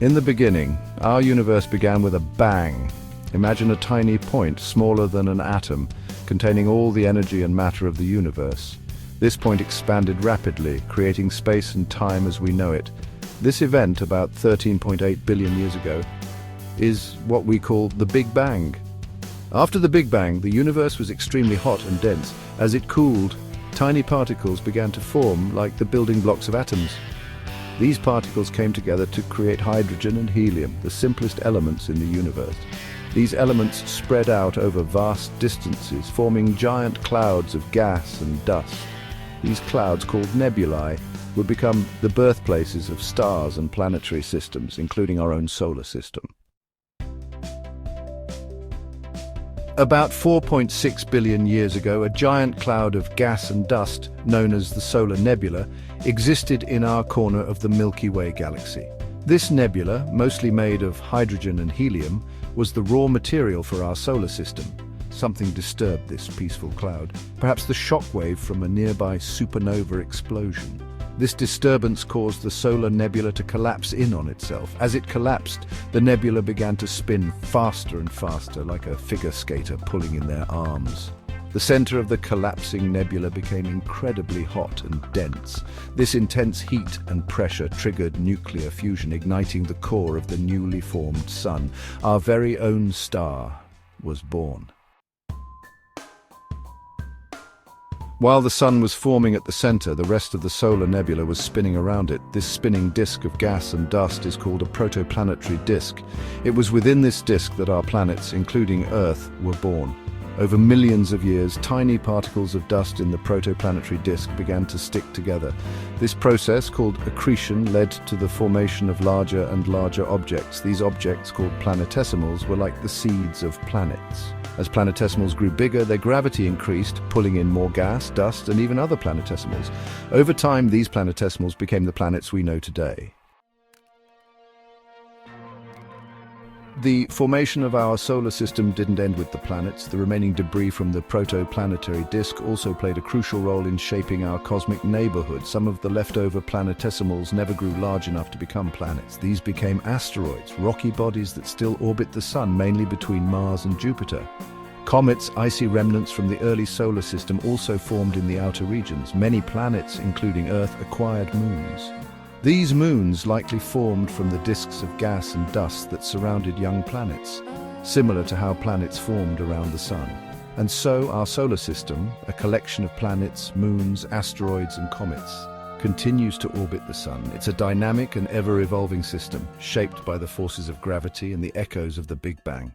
In the beginning, our universe began with a bang. Imagine a tiny point, smaller than an atom, containing all the energy and matter of the universe. This point expanded rapidly, creating space and time as we know it. This event, about 13.8 billion years ago, is what we call the Big Bang. After the Big Bang, the universe was extremely hot and dense. As it cooled, tiny particles began to form like the building blocks of atoms. These particles came together to create hydrogen and helium, the simplest elements in the universe. These elements spread out over vast distances, forming giant clouds of gas and dust. These clouds, called nebulae, would become the birthplaces of stars and planetary systems, including our own solar system. About 4.6 billion years ago, a giant cloud of gas and dust, known as the Solar Nebula, existed in our corner of the Milky Way galaxy. This nebula, mostly made of hydrogen and helium, was the raw material for our solar system. Something disturbed this peaceful cloud, perhaps the shockwave from a nearby supernova explosion. This disturbance caused the solar nebula to collapse in on itself. As it collapsed, the nebula began to spin faster and faster, like a figure skater pulling in their arms. The center of the collapsing nebula became incredibly hot and dense. This intense heat and pressure triggered nuclear fusion, igniting the core of the newly formed sun. Our very own star was born. While the sun was forming at the center, the rest of the solar nebula was spinning around it. This spinning disk of gas and dust is called a protoplanetary disk. It was within this disk that our planets, including Earth, were born. Over millions of years, tiny particles of dust in the protoplanetary disk began to stick together. This process, called accretion, led to the formation of larger and larger objects. These objects, called planetesimals, were like the seeds of planets. As planetesimals grew bigger, their gravity increased, pulling in more gas, dust, and even other planetesimals. Over time, these planetesimals became the planets we know today. The formation of our solar system didn't end with the planets. The remaining debris from the protoplanetary disk also played a crucial role in shaping our cosmic neighborhood. Some of the leftover planetesimals never grew large enough to become planets. These became asteroids, rocky bodies that still orbit the sun, mainly between Mars and Jupiter. Comets, icy remnants from the early solar system, also formed in the outer regions. Many planets, including Earth, acquired moons. These moons likely formed from the disks of gas and dust that surrounded young planets, similar to how planets formed around the sun. And so our solar system, a collection of planets, moons, asteroids, and comets, continues to orbit the sun. It's a dynamic and ever-evolving system, shaped by the forces of gravity and the echoes of the Big Bang.